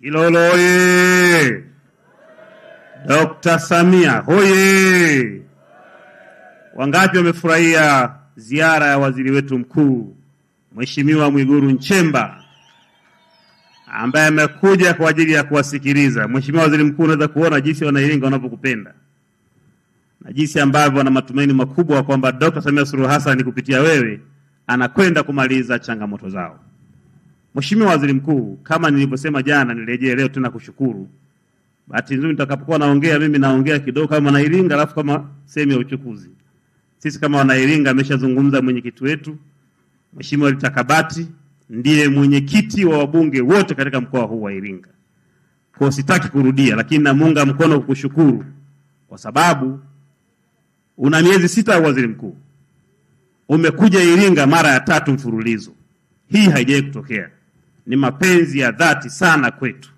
Kilolo oye! Dr. Samia hoye! Wangapi wamefurahia ziara ya waziri wetu mkuu Mheshimiwa Mwigulu Nchemba ambaye amekuja kwa ajili ya kuwasikiliza. Mheshimiwa Waziri Mkuu, unaweza kuona jinsi Wanairinga wanavyokupenda na jinsi ambavyo wana matumaini makubwa kwamba Dr. Samia Suluhu Hassan kupitia wewe anakwenda kumaliza changamoto zao. Mheshimiwa Waziri Mkuu, kama nilivyosema jana, nirejee leo tena kushukuru. Bahati nzuri nitakapokuwa naongea mimi naongea kidogo kama Wanairinga alafu kama sehemu ya uchukuzi. Sisi kama Wanairinga ameshazungumza mwenyekiti wetu Mheshimiwa Rita Kabati, ndiye mwenyekiti wa wabunge wote katika mkoa huu wa Iringa. Kwa sitaki kurudia, lakini namuunga mkono kukushukuru kwa sababu una miezi 6 ya waziri mkuu. Umekuja Iringa mara ya 3 mfululizo. Hii haijawahi kutokea. Ni mapenzi ya dhati sana kwetu.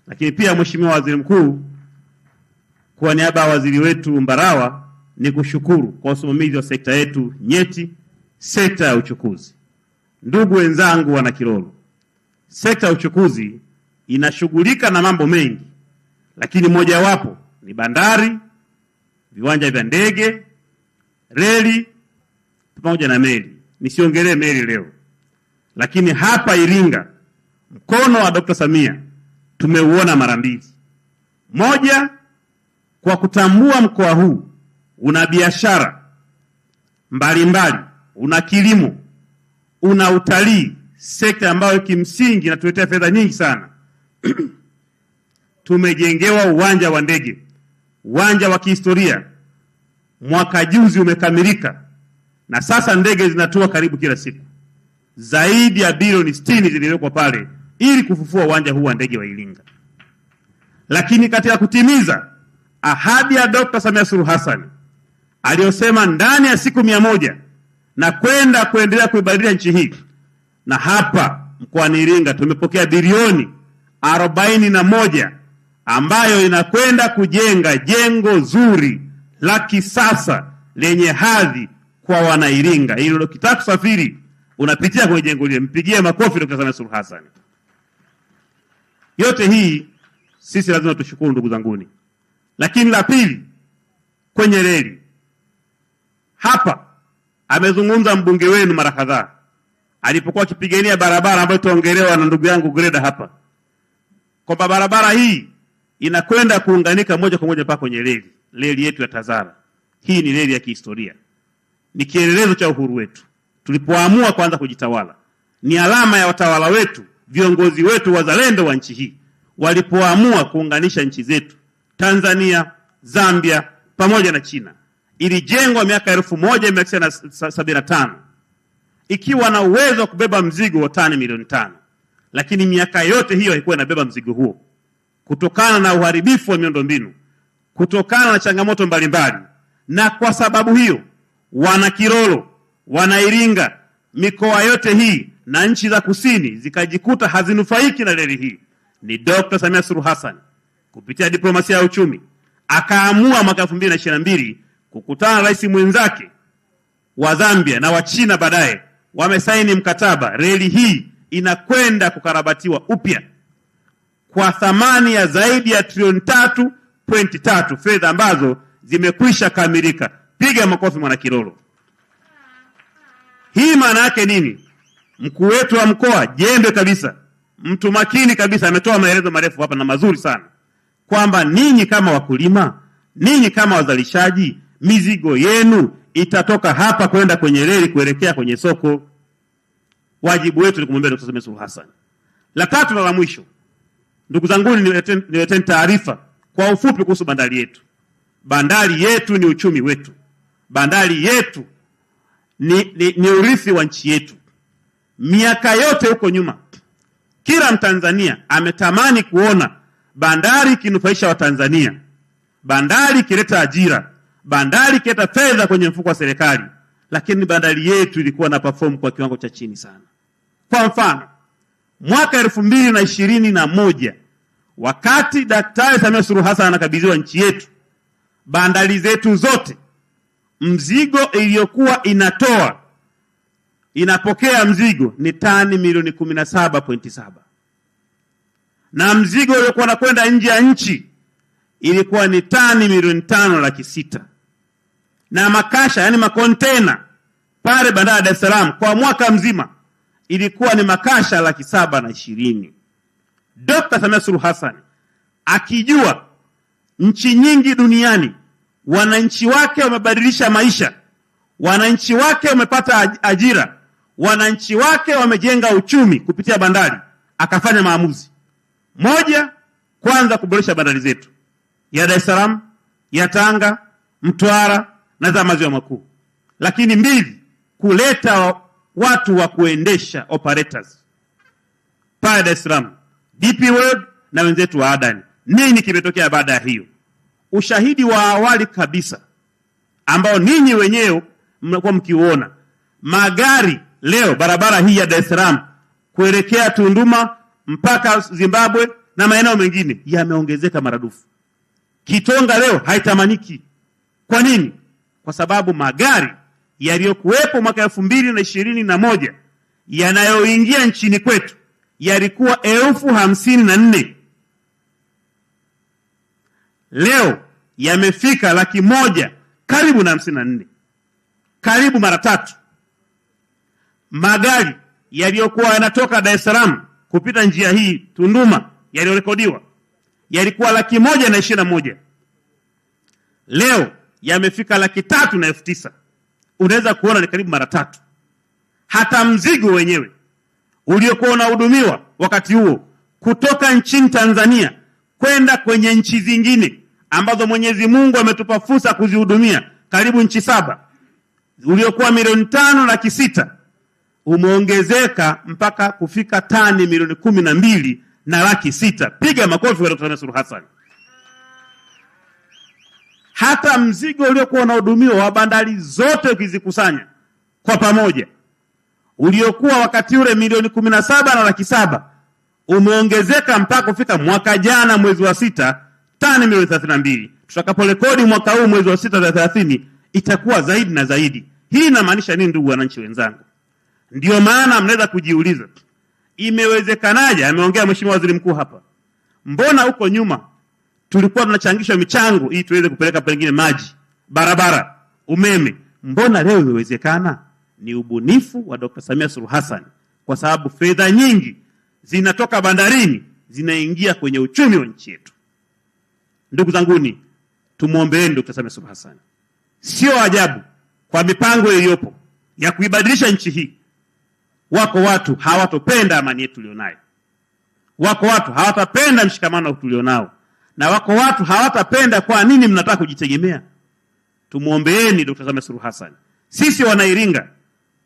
Lakini pia Mheshimiwa Waziri Mkuu, kwa niaba ya waziri wetu Mbarawa, ni kushukuru kwa usimamizi wa sekta yetu nyeti, sekta ya uchukuzi. Ndugu wenzangu wana Kilolo, sekta ya uchukuzi inashughulika na mambo mengi, lakini mojawapo ni bandari, viwanja vya ndege, reli pamoja na meli. Nisiongelee meli leo. Lakini hapa Iringa mkono wa Dr. Samia tumeuona mara mbili. Moja, kwa kutambua mkoa huu una biashara mbalimbali, una kilimo, una utalii, sekta ambayo kimsingi inatuletea fedha nyingi sana. Tumejengewa uwanja wa ndege, uwanja wa kihistoria. Mwaka juzi umekamilika na sasa ndege zinatua karibu kila siku. Zaidi ya bilioni 60 ziliwekwa pale ili kufufua uwanja huu wa ndege wa Iringa. Lakini katika kutimiza ahadi ya Dr. Samia Suluhu Hassan aliyosema ndani ya siku 100 na kuendelea kuibadilisha nchi hii, na hapa mkoani Iringa tumepokea bilioni 41 ambayo inakwenda kujenga jengo zuri la kisasa lenye hadhi kwa wana Iringa. Ili ukitaka kusafiri unapitia kwenye jengo lile. Mpigie makofi Dr. Samia Suluhu Hassan. Yote hii sisi lazima tushukuru ndugu zanguni. Lakini la pili, kwenye reli. Hapa amezungumza mbunge wenu mara kadhaa alipokuwa akipigania barabara ambayo tuongelewa na ndugu yangu Greda hapa, kwamba barabara hii inakwenda kuunganika moja kwa moja mpaka kwenye reli yetu ya Tazara. Hii ni reli ya kihistoria, ni kielelezo cha uhuru wetu tulipoamua kwanza kujitawala. Ni alama ya watawala wetu, viongozi wetu wazalendo wa nchi hii walipoamua kuunganisha nchi zetu Tanzania, Zambia pamoja na China. Ilijengwa miaka 1975 ikiwa na uwezo wa kubeba mzigo wa tani milioni 5. Lakini miaka yote hiyo haikuwa inabeba mzigo huo kutokana na uharibifu wa miundombinu, kutokana na changamoto mbalimbali. Na kwa sababu hiyo wana Kilolo, wana Iringa, mikoa yote hii na nchi za kusini zikajikuta hazinufaiki na reli hii. Ni Dr. Samia Suluhu Hassan kupitia diplomasia ya uchumi akaamua mwaka 2022 kukutana na rais mwenzake wa Zambia na wa China, baadaye wamesaini mkataba. Reli hii inakwenda kukarabatiwa upya kwa thamani ya zaidi ya trilioni 3.3, fedha ambazo zimekwisha kamilika. Piga makofi mwana Kilolo. Hii maana yake nini? Mkuu wetu wa mkoa jembe kabisa, mtu makini kabisa, ametoa maelezo marefu hapa na mazuri sana kwamba ninyi kama wakulima, ninyi kama wazalishaji, mizigo yenu itatoka hapa kwenda kwenye reli kuelekea kwenye soko. Wajibu wetu ni kumwambia Dr. Samia Suluhu Hassan. La tatu na la mwisho, ndugu zangu, nileteni taarifa kwa ufupi kuhusu bandari yetu. Bandari yetu ni uchumi wetu. Bandari yetu ni urithi wa nchi yetu. Miaka yote huko nyuma kila Mtanzania ametamani kuona bandari ikinufaisha Watanzania, bandari ikileta ajira, bandari ikileta fedha kwenye mfuko wa serikali. Lakini bandari yetu ilikuwa na perform kwa kiwango cha chini sana. Kwa mfano, mwaka 2021 wakati Daktari Samia Suluhu Hassan anakabidhiwa nchi yetu, bandari zetu zote mzigo iliyokuwa inapokea mzigo ni tani milioni 17.7. na mzigo uliokuwa unakwenda nje ya nchi ilikuwa ni tani milioni 5,600,000, na makasha yani makontena pale bandari ya Dar es Salaam kwa mwaka mzima ilikuwa ni makasha 720,000. Dr. Samia Suluhu Hassan akijua nchi nyingi duniani wananchi wake wamebadilisha maisha, wananchi wake wamepata ajira, wananchi wake wamejenga uchumi kupitia bandari, akafanya maamuzi moja, kwanza kuboresha bandari zetu ya Dar es Salaam, ya Tanga, Mtwara na za Maziwa Makuu. Lakini mbili, kuleta watu wa kuendesha operators pale Dar es Salaam, DP World na wenzetu wa Adani. Nini kimetokea baada ya hiyo? Ushahidi wa awali kabisa ambao ninyi wenyewe mnakuwa mkiuona, magari leo barabara hii ya Dar es Salaam kuelekea Tunduma mpaka Zimbabwe na maeneo mengine yameongezeka maradufu. Kitonga leo haitamaniki. Kwa nini? Kwa sababu magari yaliyokuwepo mwaka 2021 yanayoingia nchini kwetu yalikuwa 54,000. Leo yamefika 100,000, karibu na 54, karibu mara 3. Magari yaliyokuwa yanatoka Dar es Salaam kupita njia hii Tunduma yaliyorekodiwa yalikuwa 121,000, leo yamefika 309,000. Unaweza kuona ni karibu mara 3. Hata mzigo wenyewe uliokuwa unahudumiwa wakati huo kutoka nchini Tanzania kwenda kwenye nchi zingine ambazo Mwenyezi Mungu ametupa fursa kuzihudumia, karibu nchi 7, uliokuwa milioni 5,600,000 umeongezeka mpaka kufika tani milioni 12,600,000. Piga makofi kwa Dr. Samia Suluhu Hassan. Hata mzigo uliokuwa unahudumiwa wa bandari zote ukizikusanya kwa pamoja uliokuwa wakati ule milioni 17,700,000 umeongezeka mpaka kufika mwaka jana mwezi wa 6 tani milioni 32. Tutakaporekodi mwaka huu mwezi wa 6 tarehe 30 itakuwa zaidi na zaidi. Hii inamaanisha nini, ndugu wananchi wenzangu? Ndio maana mnaweza kujiuliza imewezekanaje? Ameongea Mheshimiwa Waziri Mkuu hapa, mbona huko nyuma tulikuwa tunachangishwa michango ili tuweze kupeleka pengine maji, barabara, umeme, mbona leo imewezekana? Ni ubunifu wa Dr. Samia Suluhu Hassan, kwa sababu fedha nyingi zinatoka bandarini zinaingia kwenye uchumi wa nchi yetu. Ndugu zanguni, tumuombeeni Dr. Samia Suluhu Hassan. Sio ajabu kwa mipango iliyopo ya kuibadilisha nchi hii, wako watu hawatopenda amani yetu tulionayo, wako watu hawatapenda mshikamano tulionao, na wako watu hawatapenda kwa nini mnataka kujitegemea. Tumuombeeni Dr. Samia Suluhu Hassan. Sisi Wanairinga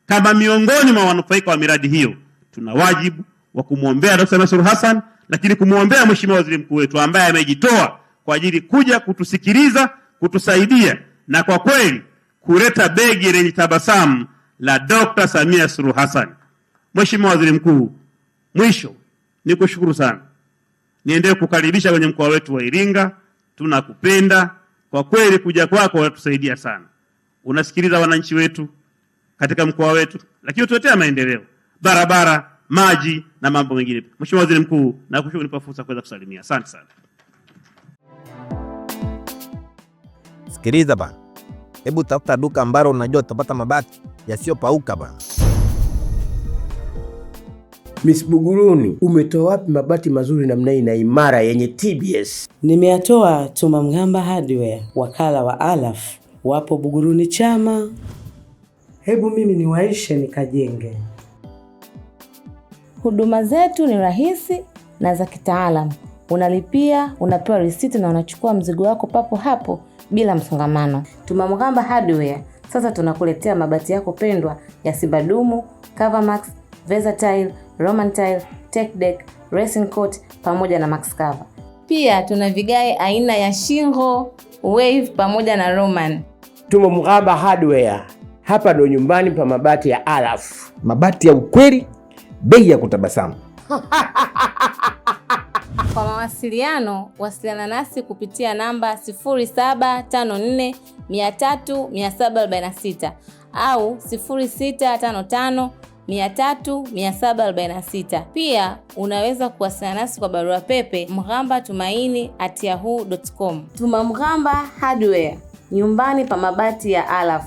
kama miongoni mwa wanufaika wa miradi hiyo tuna wajibu wa kumuombea Dr. Samia Suluhu Hassan, lakini kumuombea Mheshimiwa Waziri Mkuu wetu ambaye amejitoa kwa ajili kuja kutusikiliza, kutusaidia na kwa kweli kuleta begi lenye tabasamu la Dr. Samia Suluhu Hassan. Mheshimiwa Waziri Mkuu, mwisho nikushukuru sana. Niendelee kukaribisha kwenye mkoa wetu wa Iringa. Tunakupenda kwa kweli, kuja kwako unatusaidia sana. Unasikiliza wananchi wetu katika mkoa wetu, lakini utuletea maendeleo, barabara, maji na mambo mengine. Mheshimiwa Waziri Mkuu, nakushukuru kunipa fursa kuweza kusalimia. Asante sana. Sikiliza bana. Hebu tafuta duka ambalo unajua utapata mabati yasiyopauka bana. Miss Buguruni, umetoa wapi mabati mazuri namna hii na imara yenye TBS? Nimeyatoa Tumamgamba Hardware, wakala wa Alaf, wapo Buguruni Chama. Hebu mimi niwaishe nikajenge. Huduma zetu ni rahisi na za kitaalamu. Unalipia, unapewa risiti na unachukua mzigo wako papo hapo bila msongamano. Tumamgamba Hardware sasa tunakuletea mabati yako pendwa ya Sibadumu, Covermax, Versatile, Roman Tile, Tech Deck, Racing Coat pamoja na Max Cover. Pia tuna vigae aina ya Shingo, Wave pamoja na Roman. Tumamgamba Hardware, hapa ndo nyumbani pa mabati ya Alaf. Mabati ya ukweli, bei ya kutabasamu. Kwa mawasiliano, wasiliana nasi kupitia namba 0754 300 746 au 0655 300 Pia unaweza kuwasiliana nasi kwa barua pepe mghambatumaini@yahoo.com. Tuma Mghamba Hardware, nyumbani pa mabati ya Alaf.